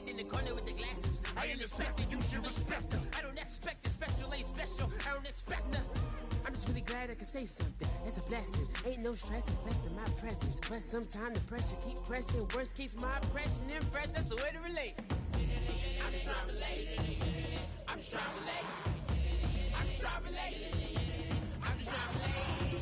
in the corner with the glasses. I am inspector, you should respect them. I don't expect the special, ain't special. I don't expect nothing. I'm just really glad I could say something. It's a blessing. Ain't no stress affecting my presence. But sometimes the pressure keep pressing. Worst keeps my impression impressed. That's the way to relate. I'm just trying to relate. I'm just trying to relate. I'm just trying to relate. I'm just trying to relate.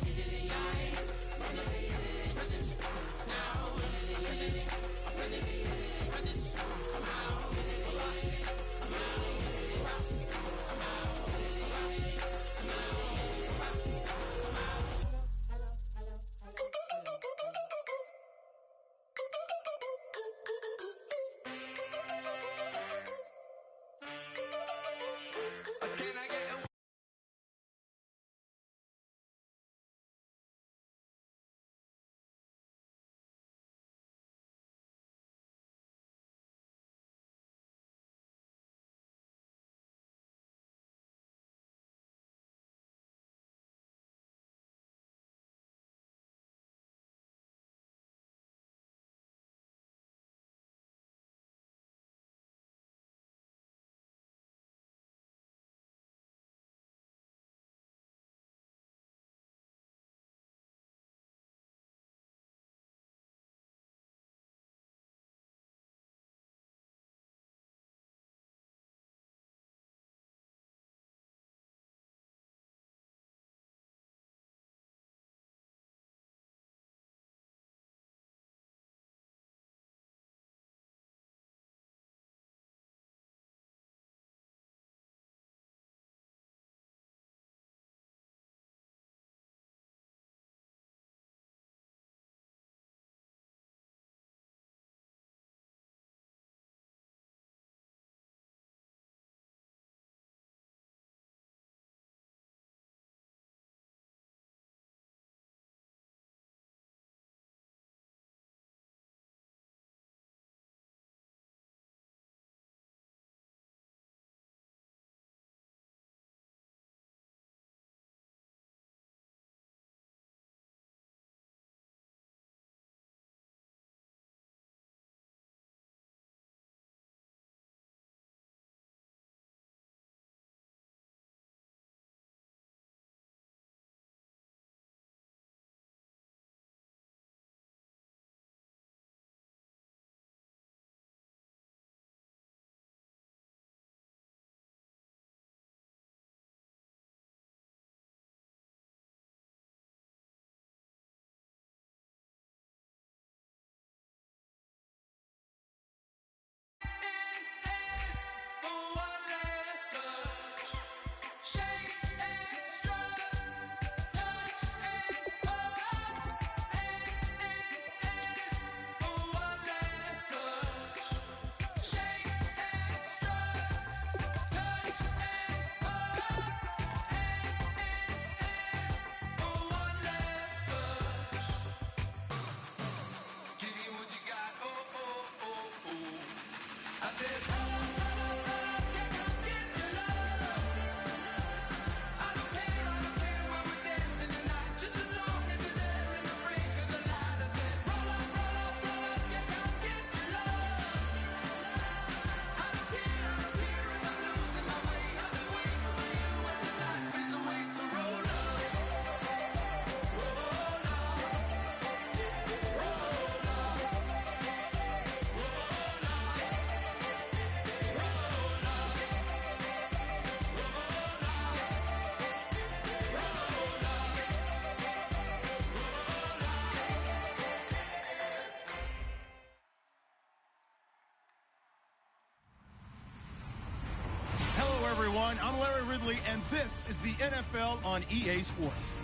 everyone. I'm Larry Ridley, and this is the NFL on EA Sports.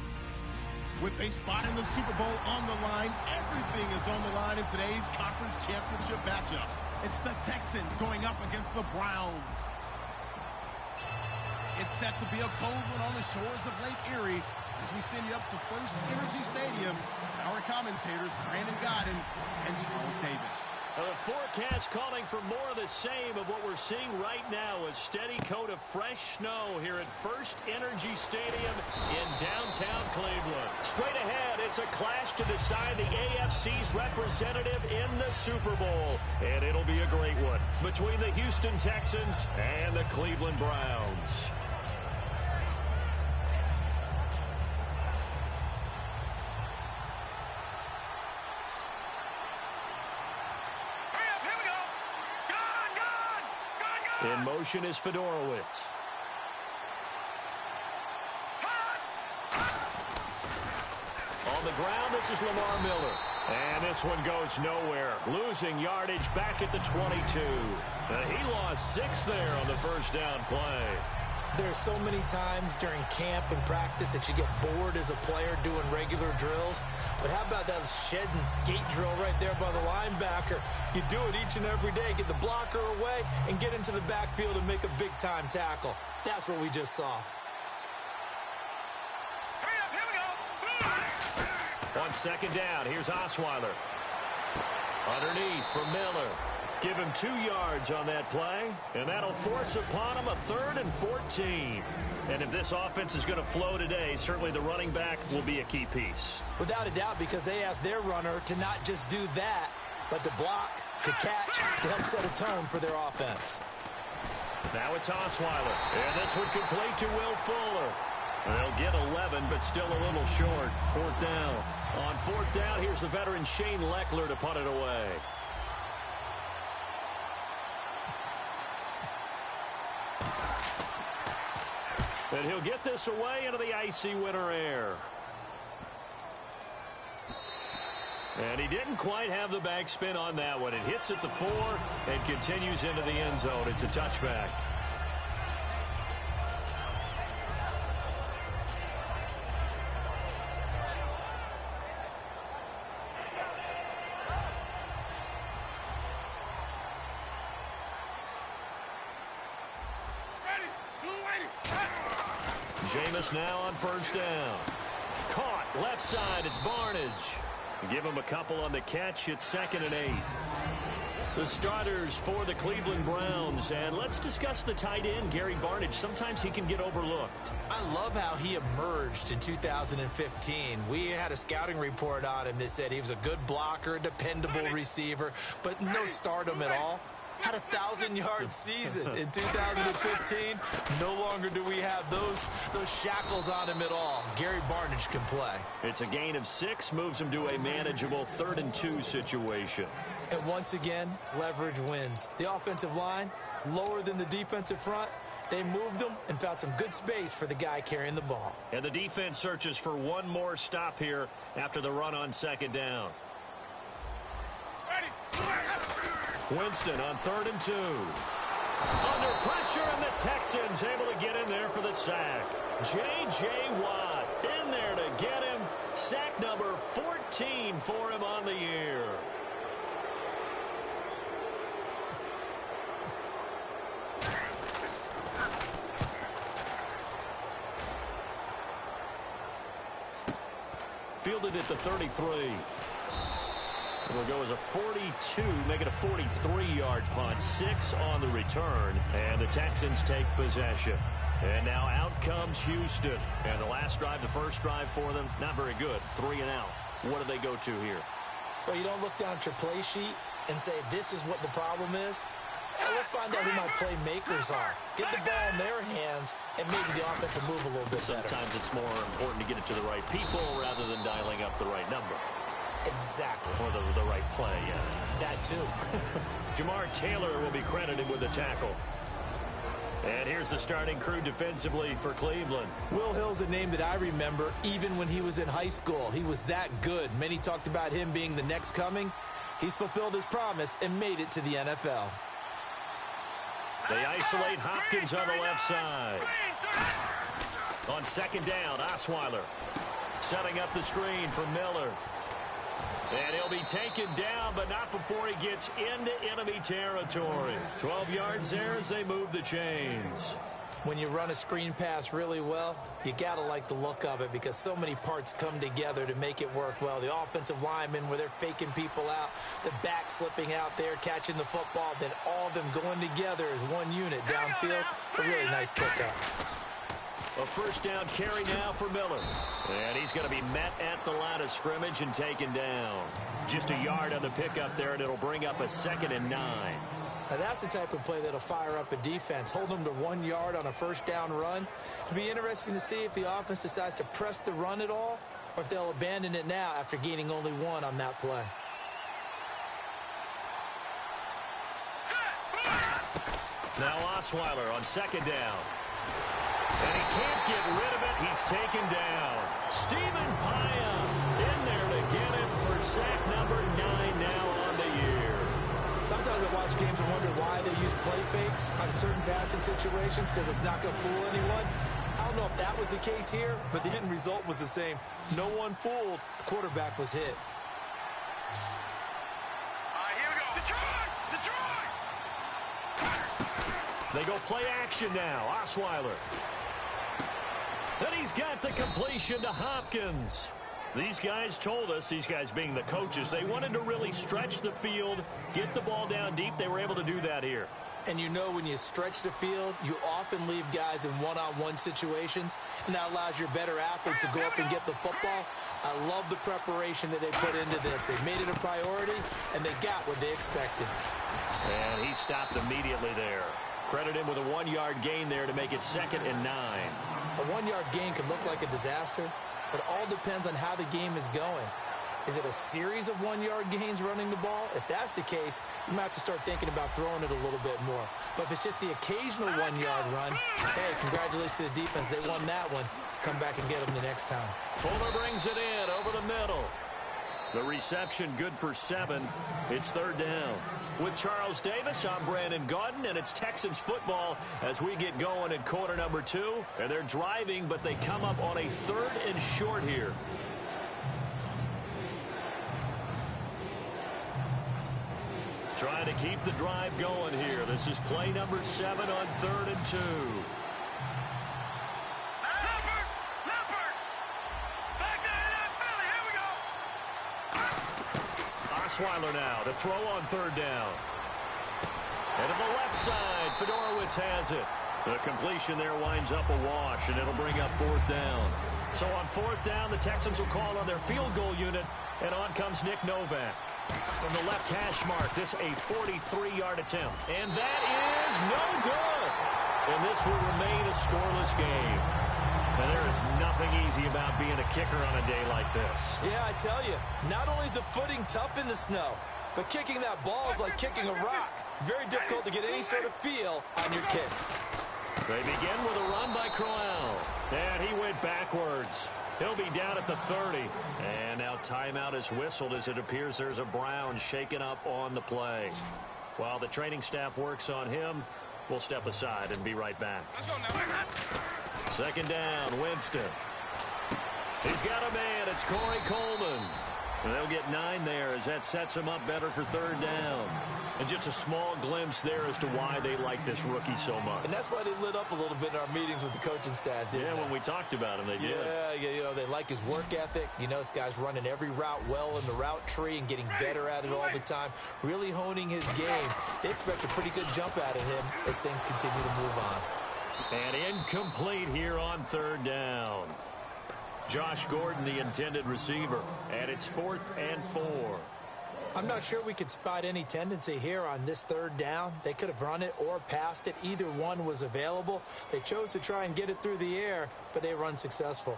With a spot in the Super Bowl on the line, everything is on the line in today's conference championship matchup. It's the Texans going up against the Browns. It's set to be a cold one on the shores of Lake Erie as we send you up to First Energy Stadium. Our commentators, Brandon Godden and Charles Davis. Well, the forecast calling for more of the same of what we're seeing right now, a steady coat of fresh snow here at First Energy Stadium in downtown Cleveland. Straight ahead, it's a clash to decide the AFC's representative in the Super Bowl. And it'll be a great one between the Houston Texans and the Cleveland Browns. In motion is Fedorowicz. On the ground, this is Lamar Miller. And this one goes nowhere. Losing yardage back at the 22. He lost 6 there on the first down play. There's so many times during camp and practice that you get bored as a player doing regular drills. But how about that shed and skate drill right there by the linebacker? You do it each and every day. Get the blocker away and get into the backfield and make a big-time tackle. That's what we just saw. On second down, here's Osweiler. Underneath for Miller. Give him 2 yards on that play, and that'll force upon him a 3rd and 14. And if this offense is going to flow today, certainly the running back will be a key piece. Without a doubt, because they asked their runner to not just do that, but to block, to catch, to help set a tone for their offense. Now it's Osweiler, and this one complete to Will Fuller. They'll get 11, but still a little short. 4th down. On 4th down, here's the veteran Shane Leckler to punt it away. And he'll get this away into the icy winter air. And he didn't quite have the backspin on that one. It hits at the 4 and continues into the end zone. It's a touchback. Jameis now on first down. Caught left side. It's Barnage. Give him a couple on the catch. It's 2nd and 8. The starters for the Cleveland Browns. And let's discuss the tight end, Gary Barnage. Sometimes he can get overlooked. I love how he emerged in 2015. We had a scouting report on him that said he was a good blocker, dependable receiver, but no stardom at all. Had a 1,000-yard season in 2015. No longer do we have those shackles on him at all. Gary Barnage can play. It's a gain of 6, moves him to a manageable 3rd and 2 situation. And once again, leverage wins. The offensive line, lower than the defensive front. They moved them and found some good space for the guy carrying the ball. And the defense searches for one more stop here after the run on 2nd down. Winston on 3rd and 2. Under pressure, and the Texans able to get in there for the sack. J.J. Watt in there to get him. Sack number 14 for him on the year. Fielded at the 33. It'll go as a 42, make it a 43-yard punt. 6 on the return, and the Texans take possession. And now out comes Houston. And the last drive, the first drive for them, not very good. 3 and out. What do they go to here? Well, you don't look down at your play sheet and say, this is what the problem is. Let's find out who my playmakers are. Get the ball in their hands, and maybe the offense will move a little bit better. Sometimes it's more important to get it to the right people rather than dialing up the right number. Exactly. Or the right play, yeah. That too. Jamar Taylor will be credited with the tackle. And here's the starting crew defensively for Cleveland. Will Hill's a name that I remember even when he was in high school. He was that good. Many talked about him being the next coming. He's fulfilled his promise and made it to the NFL. They isolate Hopkins on the left side. On 2nd down, Osweiler setting up the screen for Miller. And he'll be taken down, but not before he gets into enemy territory. 12 yards there as they move the chains. When you run a screen pass really well, you got to like the look of it because so many parts come together to make it work well. The offensive linemen where they're faking people out, the back slipping out there, catching the football, then all of them going together as one unit downfield. A really nice pickup. A first down carry now for Miller. And he's going to be met at the line of scrimmage and taken down. Just a yard on the pickup there, and it'll bring up a 2nd and 9. Now that's the type of play that'll fire up a defense. Hold them to 1 yard on a first down run. It'll be interesting to see if the offense decides to press the run at all or if they'll abandon it now after gaining only 1 on that play. Now Osweiler on 2nd down. And he can't get rid of it. He's taken down. Stephen Paya in there to get him for sack number 9 now on the year. Sometimes I watch games and wonder why they use play fakes on certain passing situations because it's not going to fool anyone. I don't know if that was the case here, but the end result was the same. No one fooled. The quarterback was hit. Here we go. Detroit! They go play action now. Osweiler. And he's got the completion to Hopkins. These guys told us, these guys being the coaches, they wanted to really stretch the field, get the ball down deep. They were able to do that here. And you know when you stretch the field, you often leave guys in one-on-one situations, and that allows your better athletes to go up and get the football. I love the preparation that they put into this. They made it a priority, and they got what they expected. And he stopped immediately there. Credit him with a 1-yard gain there to make it 2nd and 9. A 1-yard gain can look like a disaster, but it all depends on how the game is going. Is it a series of 1-yard gains running the ball? If that's the case, you might have to start thinking about throwing it a little bit more. But if it's just the occasional 1-yard run, hey, congratulations to the defense. They won that one. Come back and get them the next time. Fuller brings it in over the middle. The reception good for 7. It's 3rd down. With Charles Davis, I'm Brandon Gaudin, and it's Texans football as we get going in quarter number 2. And they're driving, but they come up on a 3rd and short here. Trying to keep the drive going here. This is play number 7 on 3rd and 2. Osweiler now to throw on 3rd down. And to the left side, Fedorowicz has it. The completion there winds up a wash, and it'll bring up 4th down. So on 4th down, the Texans will call on their field goal unit, and on comes Nick Novak. From the left hash mark, this a 43-yard attempt. And that is no good. And this will remain a scoreless game. And there is nothing easy about being a kicker on a day like this. Yeah, I tell you, not only is the footing tough in the snow, but kicking that ball is like kicking a rock. Very difficult to get any sort of feel on your kicks. They begin with a run by Crowell. And he went backwards. He'll be down at the 30. And now timeout is whistled as it appears there's a Brown shaken up on the play. While the training staff works on him, we'll step aside and be right back. 2nd down, Winston. He's got a man. It's Corey Coleman. And they'll get 9 there as that sets him up better for 3rd down. And just a small glimpse there as to why they like this rookie so much. And that's why they lit up a little bit in our meetings with the coaching staff, didn't they? Yeah, when we talked about him, they did. Yeah, you know, they like his work ethic. You know, this guy's running every route well in the route tree and getting better at it all the time, really honing his game. They expect a pretty good jump out of him as things continue to move on. And incomplete here on 3rd down. Josh Gordon, the intended receiver, and it's 4th and 4. I'm not sure we could spot any tendency here on this 3rd down. They could have run it or passed it. Either one was available. They chose to try and get it through the air, but they were unsuccessful.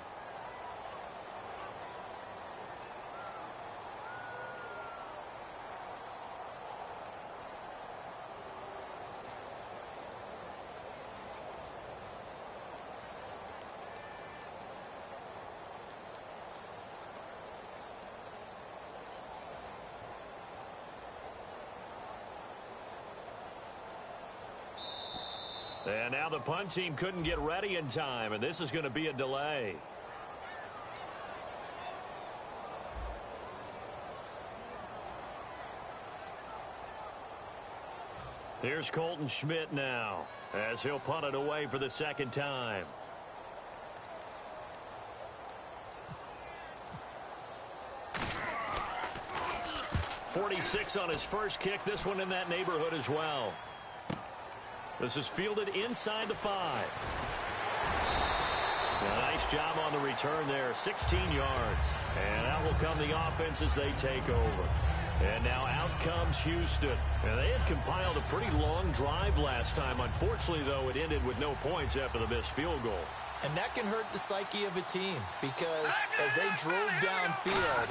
And now the punt team couldn't get ready in time, and this is going to be a delay. Here's Colton Schmidt now, as he'll punt it away for the second time. .46 on his first kick. This one in that neighborhood as well. This is fielded inside the 5. A nice job on the return there, 16 yards. And out will come the offense as they take over. And now out comes Houston. And they had compiled a pretty long drive last time. Unfortunately, though, it ended with no points after the missed field goal. And that can hurt the psyche of a team because as they drove downfield,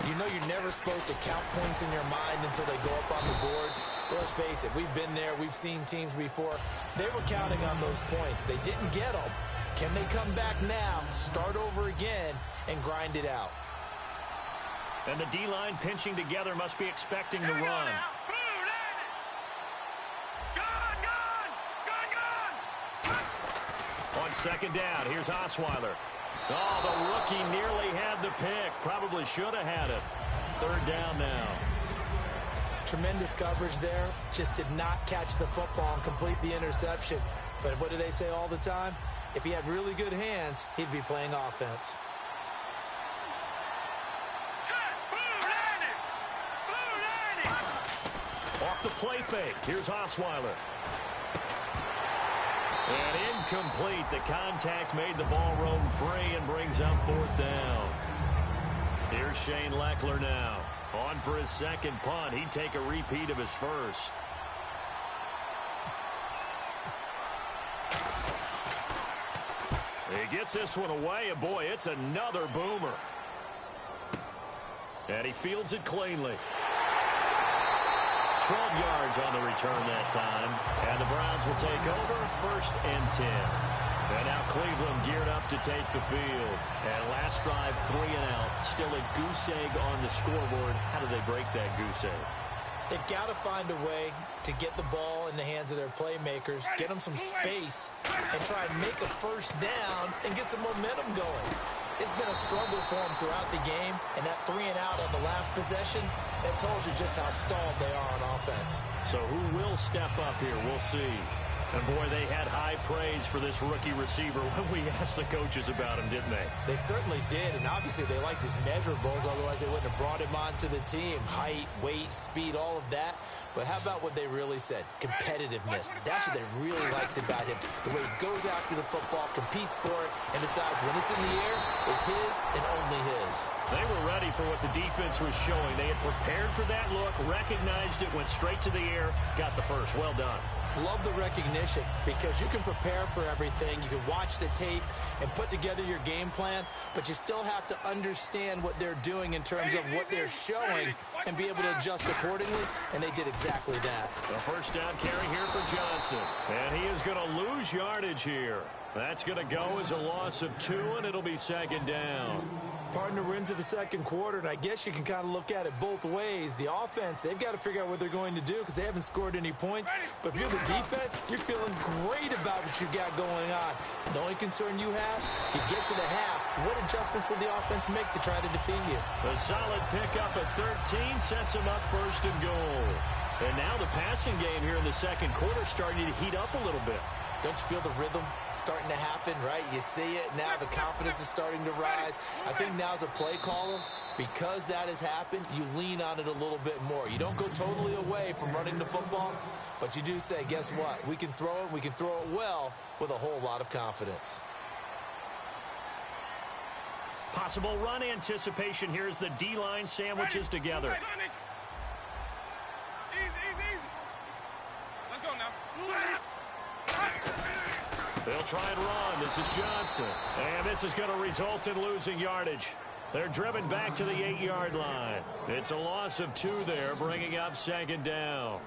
you know you're never supposed to count points in your mind until they go up on the board. But let's face it, we've been there. We've seen teams before. They were counting on those points. They didn't get them. Can they come back now, start over again, and grind it out? And the D-line pinching together must be expecting the run. On second down, here's Osweiler. Oh, the rookie nearly had the pick. Probably should have had it. Third down now. Tremendous coverage there. Just did not catch the football and complete the interception. But what do they say all the time? If he had really good hands, he'd be playing offense. Off the play fake. Here's Osweiler. And incomplete. The contact made the ball roam free and brings up fourth down. Here's Shane Leckler now. On for his second punt. He'd take a repeat of his first. He gets this one away, and boy, it's another boomer. And he fields it cleanly. 12 yards on the return that time. And the Browns will take over, 1st and 10. And now Cleveland geared up to take the field. And last drive, 3 and out. Still a goose egg on the scoreboard. How do they break that goose egg? They've got to find a way to get the ball in the hands of their playmakers, get them some space, and try and make a first down and get some momentum going. It's been a struggle for them throughout the game, and that 3 and out on the last possession, that told you just how stalled they are on offense. So who will step up here? We'll see. And, boy, they had high praise for this rookie receiver when we asked the coaches about him, didn't they? They certainly did, and obviously they liked his measurables, otherwise they wouldn't have brought him onto the team. Height, weight, speed, all of that. But how about what they really said? Competitiveness. That's what they really liked about him. The way he goes after the football, competes for it, and decides when it's in the air, it's his and only his. They were ready for what the defense was showing. They had prepared for that look, recognized it, went straight to the air, got the first. Well done. Love the recognition because you can prepare for everything. You can watch the tape and put together your game plan, but you still have to understand what they're doing in terms of what they're showing and be able to adjust accordingly, and they did exactly that. A first down carry here for Johnson, and he is going to lose yardage here. That's going to go as a loss of 2, and it'll be second down. Partner, we're into the second quarter, and I guess you can kind of look at it both ways. The offense, they've got to figure out what they're going to do because they haven't scored any points. But if you're the defense, you're feeling great about what you got going on. The only concern you have, if you get to the half, what adjustments will the offense make to try to defeat you? A solid pickup at 13 sets him up 1st and goal. And now the passing game here in the second quarter starting to heat up a little bit. Don't you feel the rhythm starting to happen, right? You see it now. The confidence is starting to rise. I think now as a play caller, because that has happened, you lean on it a little bit more. You don't go totally away from running the football, but you do say, guess what? We can throw it. We can throw it well with a whole lot of confidence. Possible run anticipation here as the D-line sandwiches together. Easy. Let's go now. They'll try and run. This is Johnson. And this is going to result in losing yardage. They're driven back to the 8-yard line. It's a loss of 2 there, bringing up second down.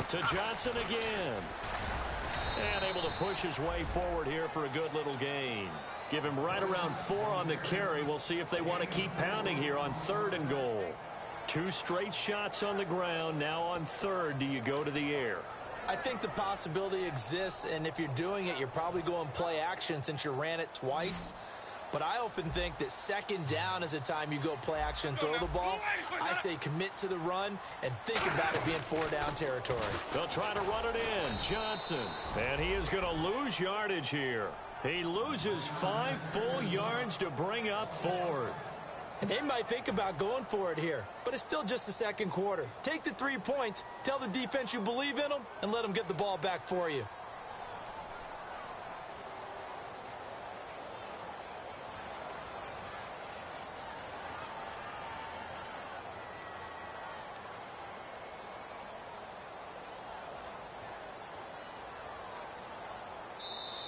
To Johnson again. And able to push his way forward here for a good little gain. Give him right around 4 on the carry. We'll see if they want to keep pounding here on 3rd and goal. 2 straight shots on the ground. Now on 3rd, do you go to the air? I think the possibility exists, and if you're doing it, you're probably going play action since you ran it twice. But I often think that second down is a time you go play action and throw the ball. I say commit to the run and think about it being 4-down territory. They'll try to run it in. Johnson. And he is going to lose yardage here. He loses 5 full yards to bring up 4th. And they might think about going for it here, but it's still just the second quarter. Take the 3 points, tell the defense you believe in them, and let them get the ball back for you.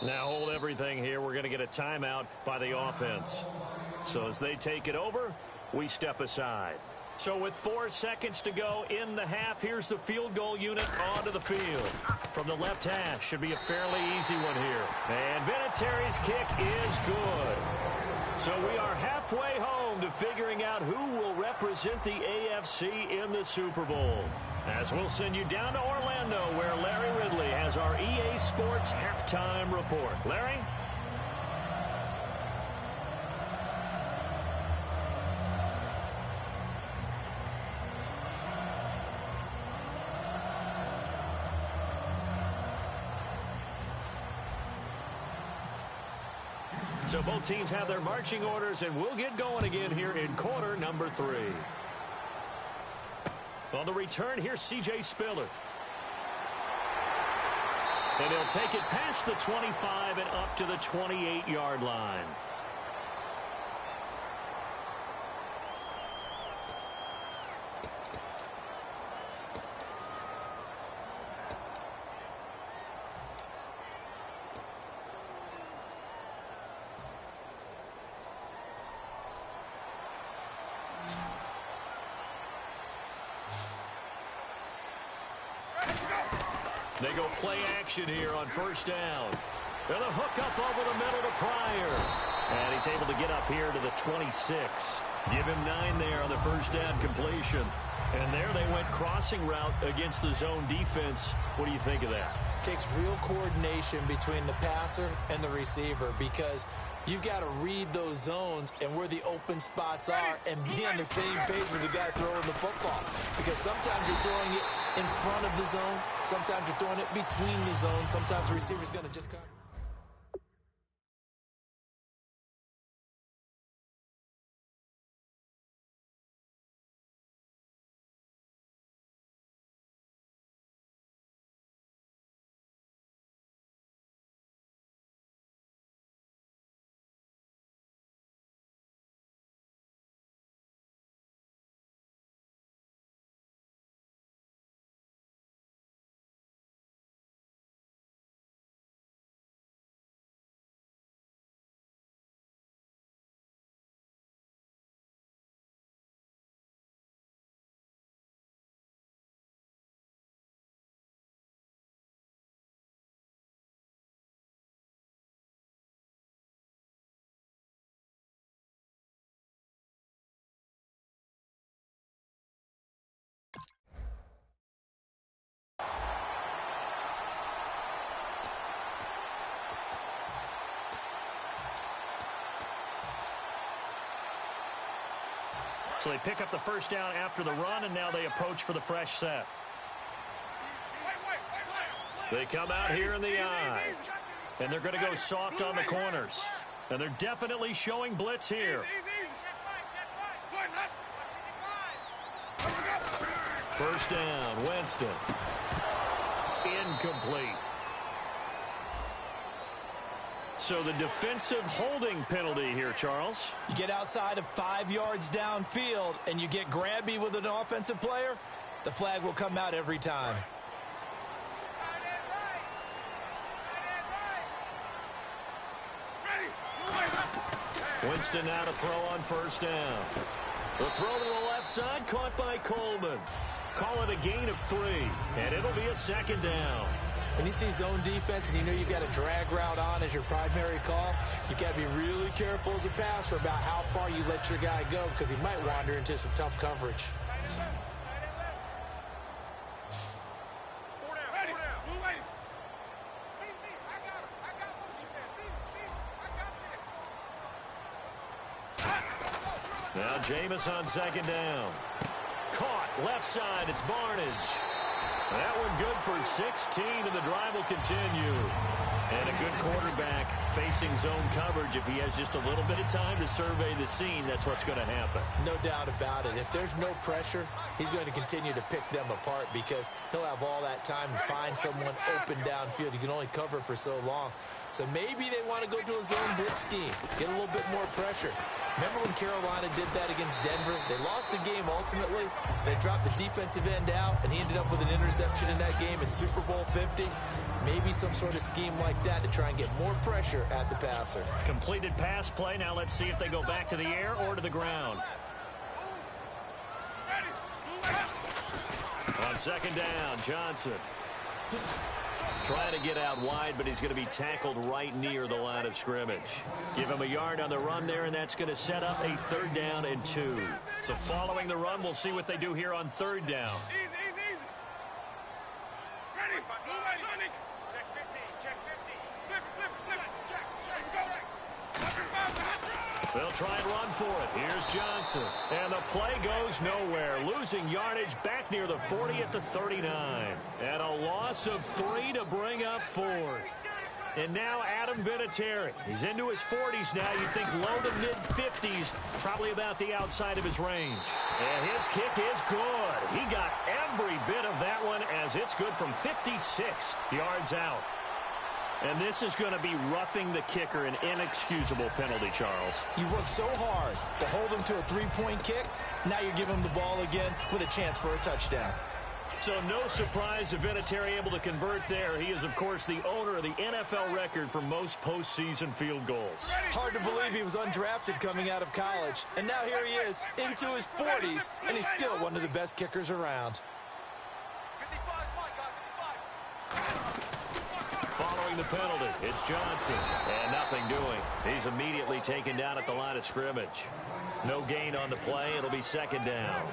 Now hold everything here. We're going to get a timeout by the offense. So as they take it over, we step aside. So with 4 seconds to go in the half, here's the field goal unit onto the field. From the left hash, should be a fairly easy one here. And Vinatieri's kick is good. So we are halfway home to figuring out who will represent the AFC in the Super Bowl. As we'll send you down to Orlando, where Larry Ridley has our EA Sports halftime report. Larry? So both teams have their marching orders, and we'll get going again here in quarter number 3. On the return, here's C.J. Spiller. And he'll take it past the 25 and up to the 28-yard line. They go play action here on first down. And a hook up over the middle to Pryor. And he's able to get up here to the 26. Give him 9 there on the first down completion. And there they went crossing route against the zone defense. What do you think of that? Takes real coordination between the passer and the receiver, because you've got to read those zones and where the open spots are and be on the same page with the guy throwing the football. Because sometimes you're throwing it in front of the zone. Sometimes you're throwing it between the zones. Sometimes the receiver's going to just come. So they pick up the first down after the run, and now they approach for the fresh set. They come out here in the eye, and they're going to go soft on the corners. And they're definitely showing blitz here. First down, Winston. Incomplete. So the defensive holding penalty here, Charles. You get outside of 5 yards downfield and you get grabby with an offensive player, the flag will come out every time. Winston now to throw on first down. The throw to the left side, caught by Coleman. Call it a gain of 3, and it'll be a second down. When you see zone defense and you know you've got a drag route on as your primary call, you've got to be really careful as a passer about how far you let your guy go, because he might wander into some tough coverage. Now Jameis on second down. Caught left side. It's Barnage. That one good for 16, and the drive will continue. And a good quarterback facing zone coverage. If he has just a little bit of time to survey the scene, that's what's going to happen. No doubt about it. If there's no pressure, he's going to continue to pick them apart because he'll have all that time to find someone open downfield. You can only cover for so long. So maybe they want to go to a zone blitz scheme, get a little bit more pressure. Remember when Carolina did that against Denver? They lost the game ultimately. They dropped the defensive end out, and he ended up with an interception in that game in Super Bowl 50. Maybe some sort of scheme like that to try and get more pressure at the passer. Completed pass play. Now let's see if they go back to the air or to the ground. On second down, Johnson. Trying to get out wide, but he's going to be tackled right near the line of scrimmage. Give him a yard on the run there, and that's going to set up a 3rd down and 2. So following the run, we'll see what they do here on 3rd down. They'll try and run for it. Here's Johnson. And the play goes nowhere. Losing yardage back near the 40 at the 39. And a loss of 3 to bring up 4th. And now Adam Vinatieri. He's into his 40s now. You think low to mid-50s, probably about the outside of his range. And his kick is good. He got every bit of that one as it's good from 56 yards out. And this is going to be roughing the kicker, an inexcusable penalty, Charles. You've worked so hard to hold him to a 3-point kick. Now you give him the ball again with a chance for a touchdown. So no surprise if Vinatieri able to convert there. He is, of course, the owner of the NFL record for most postseason field goals. Hard to believe he was undrafted coming out of college. And now here he is into his 40s, and he's still one of the best kickers around. Following the penalty, it's Johnson. And nothing doing. He's immediately taken down at the line of scrimmage. No gain on the play. It'll be 2nd down.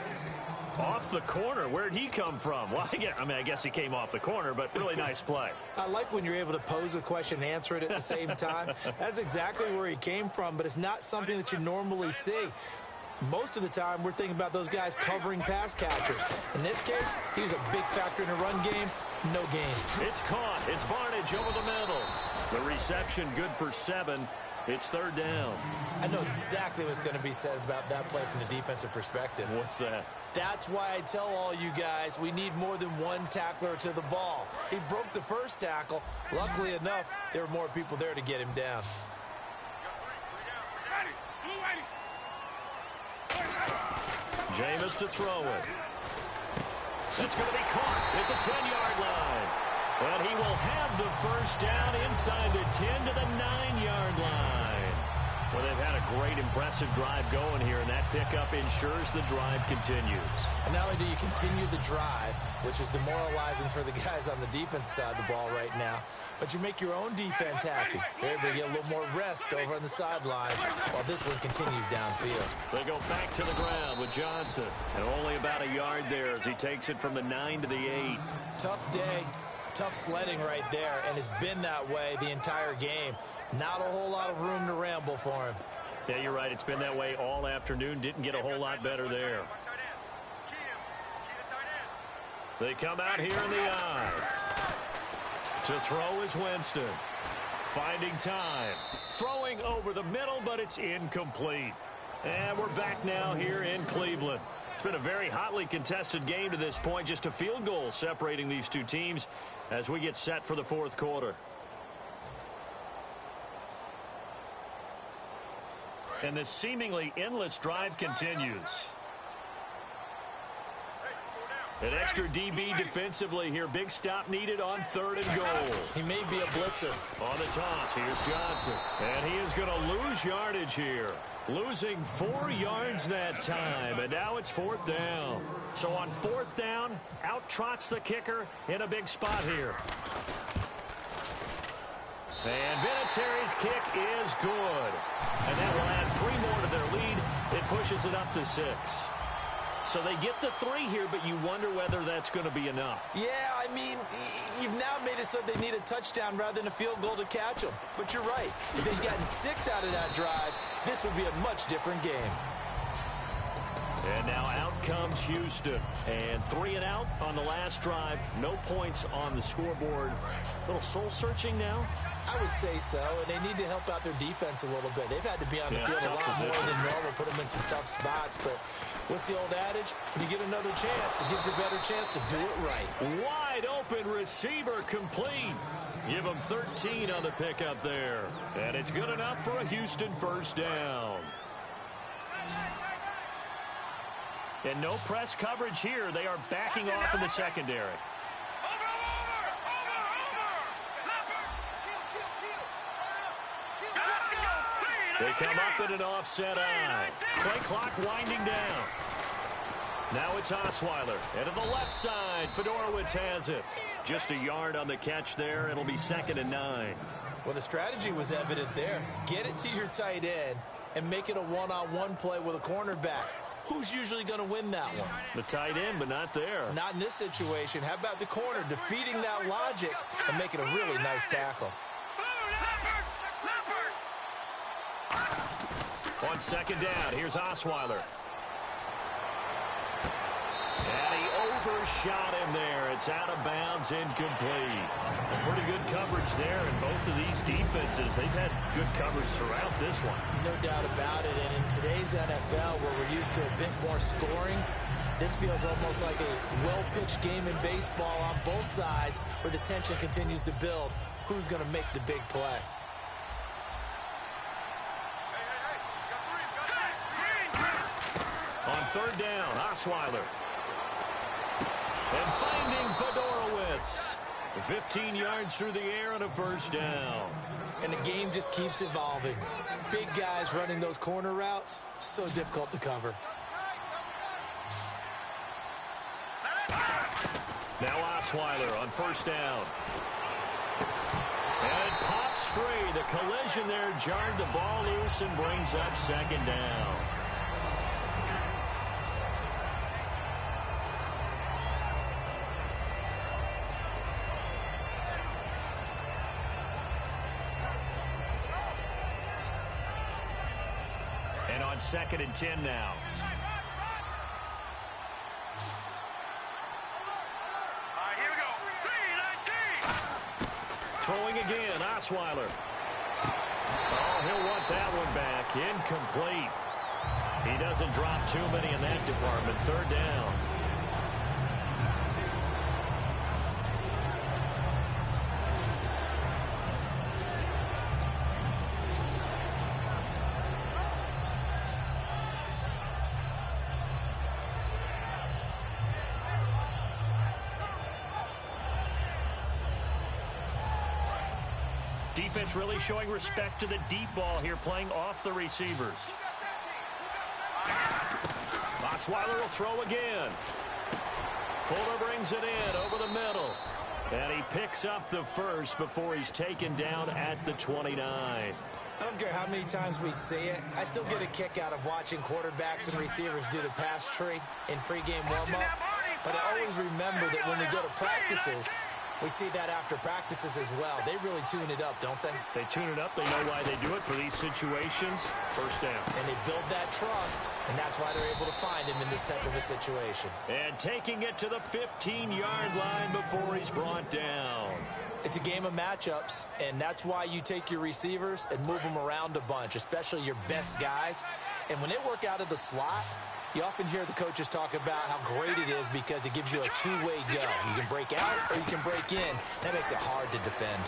Off the corner. Where'd he come from? Well, I guess he came off the corner, but really nice play. I like when you're able to pose a question and answer it at the same time. That's exactly where he came from, but it's not something that you normally see. Most of the time, we're thinking about those guys covering pass catchers. In this case, he was a big factor in the run game. No gain. It's caught. It's Barnage over the middle. The reception good for 7. It's 3rd down. I know exactly what's going to be said about that play from the defensive perspective. What's that? That's why I tell all you guys we need more than one tackler to the ball. He broke the first tackle. Luckily enough, there were more people there to get him down. Jameis to throw it. That's going to be caught at the 10-yard line. But he will have the first down inside the 10 to the 9-yard line. Well, they've had a great, impressive drive going here, and that pickup ensures the drive continues. And not only do you continue the drive, which is demoralizing for the guys on the defensive side of the ball right now, but you make your own defense happy. They're able to get a little more rest over on the sidelines while this one continues downfield. They go back to the ground with Johnson. And only about a yard there as he takes it from the 9 to the 8. Tough day, tough sledding right there, and it's been that way the entire game. Not a whole lot of room to ramble for him. Yeah, you're right. It's been that way all afternoon. Didn't get a whole lot better there. They come out here in the eye. To throw is Winston. Finding time. Throwing over the middle, but it's incomplete. And we're back now here in Cleveland. It's been a very hotly contested game to this point. Just a field goal separating these two teams as we get set for the 4th quarter. And this seemingly endless drive continues. An extra DB defensively here. Big stop needed on 3rd and goal. He may be a blitzer. On the toss, here's Johnson. And he is going to lose yardage here. Losing 4 yards that time. And now it's 4th down. So on 4th down, out trots the kicker in a big spot here. And Vinatieri's kick is good. And that will add 3 more to their lead. It pushes it up to 6. So they get the 3 here, but you wonder whether that's going to be enough. Yeah, I mean, you've now made it so they need a touchdown rather than a field goal to catch them. But you're right. If they'd gotten 6 out of that drive, this would be a much different game. And now out comes Houston. And 3 and out on the last drive. No points on the scoreboard. A little soul-searching now? I would say so, and they need to help out their defense a little bit. They've had to be on the field a lot more than normal, put them in some tough spots. But what's the old adage? When you get another chance, it gives you a better chance to do it right. Wide open receiver complete. Give them 13 on the pickup there. And it's good enough for a Houston first down. And no press coverage here. They are backing off in the secondary. They come up at an offset eye. Play clock winding down. Now it's Osweiler. And to the left side, Fedorowicz has it. Just a yard on the catch there. It'll be 2nd and 9. Well, the strategy was evident there. Get it to your tight end and make it a one-on-one play with a cornerback. Who's usually going to win that one? The tight end, but not there. Not in this situation. How about the corner defeating that logic and making a really nice tackle? On 2nd down, here's Osweiler. And he overshot him there. It's out of bounds, incomplete. Pretty good coverage there in both of these defenses. They've had good coverage throughout this one. No doubt about it. And in today's NFL, where we're used to a bit more scoring, this feels almost like a well-pitched game in baseball on both sides where the tension continues to build. Who's going to make the big play? On 3rd down, Osweiler. And finding Fedorowicz. 15 yards through the air and a first down. And the game just keeps evolving. Big guys running those corner routes, so difficult to cover. Now Osweiler on 1st down. And it pops free. The collision there jarred the ball loose and brings up 2nd down. And on 2nd and 10 now. Throwing again, Osweiler. Oh, he'll want that one back. Incomplete. He doesn't drop too many in that department. 3rd down. Defense really showing respect to the deep ball here, playing off the receivers. Osweiler will throw again. Fuller brings it in over the middle. And he picks up the first before he's taken down at the 29. I don't care how many times we see it. I still get a kick out of watching quarterbacks and receivers do the pass tree in pregame warm-up. But I always remember that when we go to practices, we see that after practices as well. They really tune it up, don't they? They tune it up. They know why they do it for these situations. First down. And they build that trust, and that's why they're able to find him in this type of a situation. And taking it to the 15-yard line before he's brought down. It's a game of matchups, and that's why you take your receivers and move them around a bunch, especially your best guys. And when they work out of the slot, you often hear the coaches talk about how great it is because it gives you a two-way go. You can break out or you can break in. That makes it hard to defend.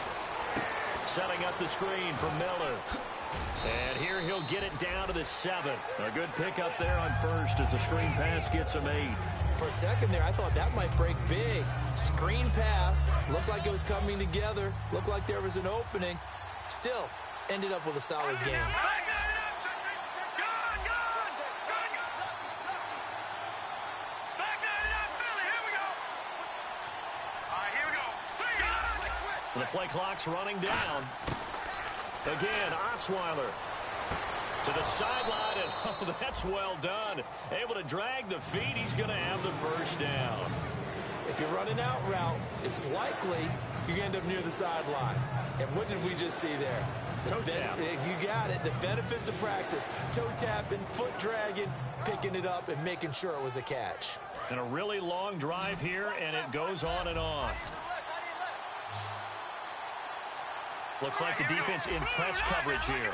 Setting up the screen for Miller. And here he'll get it down to the 7. A good pickup there on first as the screen pass gets him 8. For a second there, I thought that might break big. Screen pass. Looked like it was coming together. Looked like there was an opening. Still, ended up with a solid game. The play clock's running down. Again, Osweiler to the sideline, and oh, that's well done. Able to drag the feet. He's going to have the first down. If you're running out route, it's likely you're going to end up near the sideline. And what did we just see there? Toe tap. You got it. The benefits of practice. Toe tapping, foot dragging, picking it up, and making sure it was a catch. And a really long drive here, and it goes on and on. Looks like the defense in press coverage here.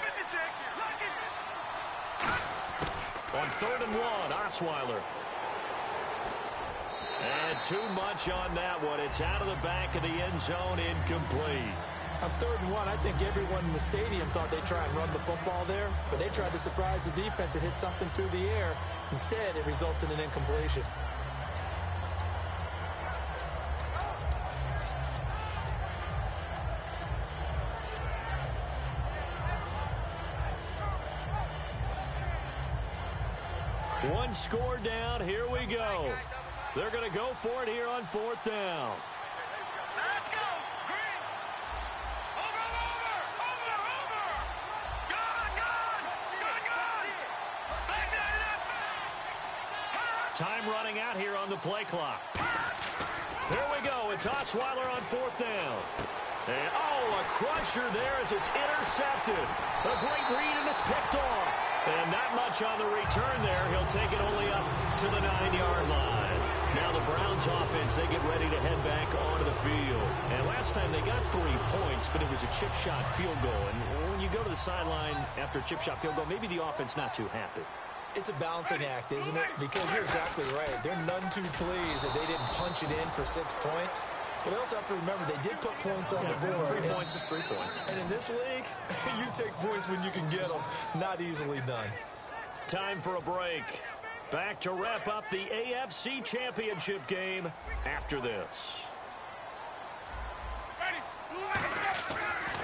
On 3rd and 1, Osweiler. And too much on that one. It's out of the back of the end zone, incomplete. On 3rd and 1, I think everyone in the stadium thought they'd try and run the football there, but they tried to surprise the defense and hit something through the air. Instead, it results in an incompletion. One score down. Here we go. They're going to go for it here on 4th down. Let's go. Green. Over. Gone. Back there. Time running out here on the play clock. Here we go. It's Osweiler on 4th down. And, a crusher there as it's intercepted. A great read, and it's picked off. And not much on the return there. He'll take it only up to the 9-yard line. Now the Browns offense, they get ready to head back onto the field. And last time they got 3 points, but it was a chip shot field goal. And when you go to the sideline after a chip shot field goal, maybe the offense not too happy. It's a balancing act, isn't it? Because you're exactly right. They're none too pleased that they didn't punch it in for 6 points. But they also have to remember they did put points on the board. 3 points is 3 points. And in this league, you take points when you can get them. Not easily done. Time for a break. Back to wrap up the AFC Championship game after this.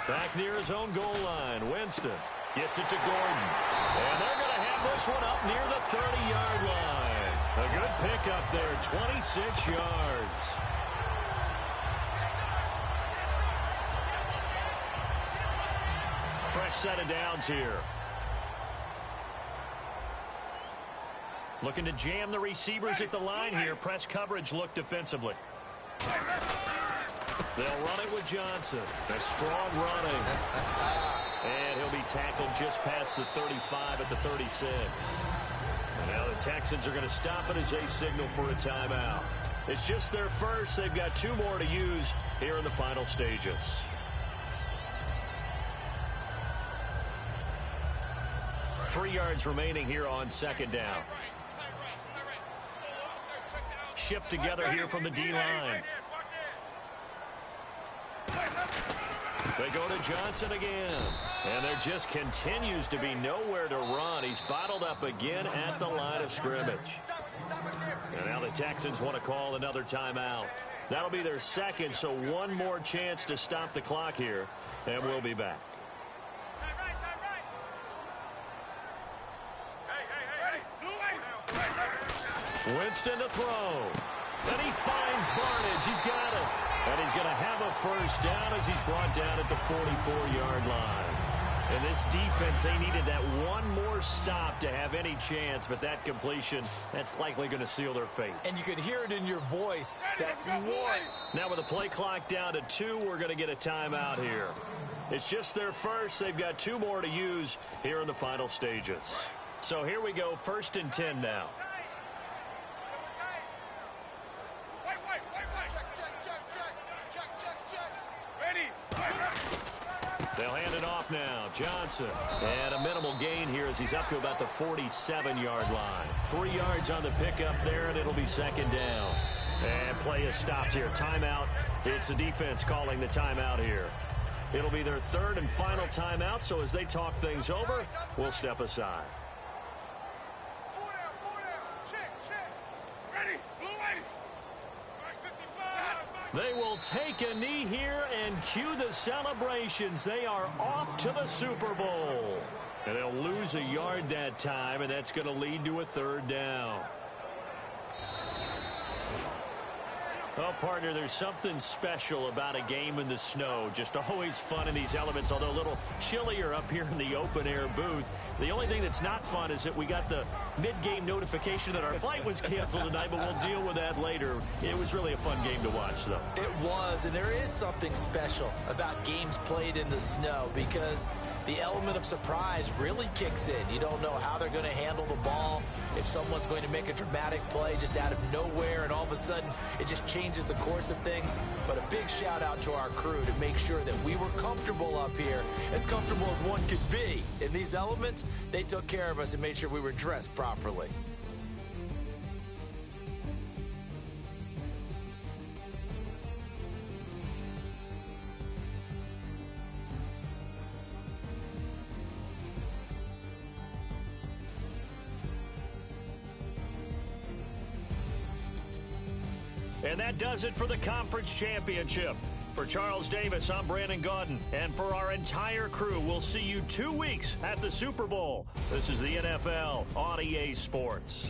Back near his own goal line. Winston gets it to Gordon. And they're going to have this one up near the 30-yard line. A good pickup there, 26 yards. Fresh set of downs here. Looking to jam the receivers at the line here. Press coverage look defensively. They'll run it with Johnson. A strong running. And he'll be tackled just past the 35 at the 36. And now the Texans are going to stop it as they signal for a timeout. It's just their first. They've got 2 more to use here in the final stages. Three yards remaining here on 2nd down. Shift together here from the D-line. They go to Johnson again. And there just continues to be nowhere to run. He's bottled up again at the line of scrimmage. And now the Texans want to call another timeout. That'll be their second, so one more chance to stop the clock here. And we'll be back. Winston to throw. And he finds Barnage. He's got it. And he's going to have a first down as he's brought down at the 44-yard line. And this defense, they needed that one more stop to have any chance, but that completion, that's likely going to seal their fate. And you could hear it in your voice, that one. Now with the play clock down to 2, we're going to get a timeout here. It's just their first. They've got 2 more to use here in the final stages. So here we go, 1st and 10 now. They'll hand it off now. Johnson. And a minimal gain here as he's up to about the 47-yard line. 3 yards on the pickup there, and it'll be 2nd down. And play is stopped here. Timeout. It's the defense calling the timeout here. It'll be their 3rd and final timeout, so as they talk things over, we'll step aside. They will take a knee here and cue the celebrations. They are off to the Super Bowl. And they'll lose a yard that time, and that's going to lead to a 3rd down. Well, partner, there's something special about a game in the snow. Just always fun in these elements, although a little chillier up here in the open-air booth. The only thing that's not fun is that we got the mid-game notification that our flight was canceled tonight, but we'll deal with that later. It was really a fun game to watch, though. It was, and there is something special about games played in the snow because the element of surprise really kicks in. You don't know how they're going to handle the ball, if someone's going to make a dramatic play just out of nowhere, and all of a sudden it just changes the course of things. But a big shout out to our crew to make sure that we were comfortable up here, as comfortable as one could be. In these elements, they took care of us and made sure we were dressed properly. And that does it for the conference championship. For Charles Davis, I'm Brandon Gaudin. And for our entire crew, we'll see you 2 weeks at the Super Bowl. This is the NFL on EA Sports.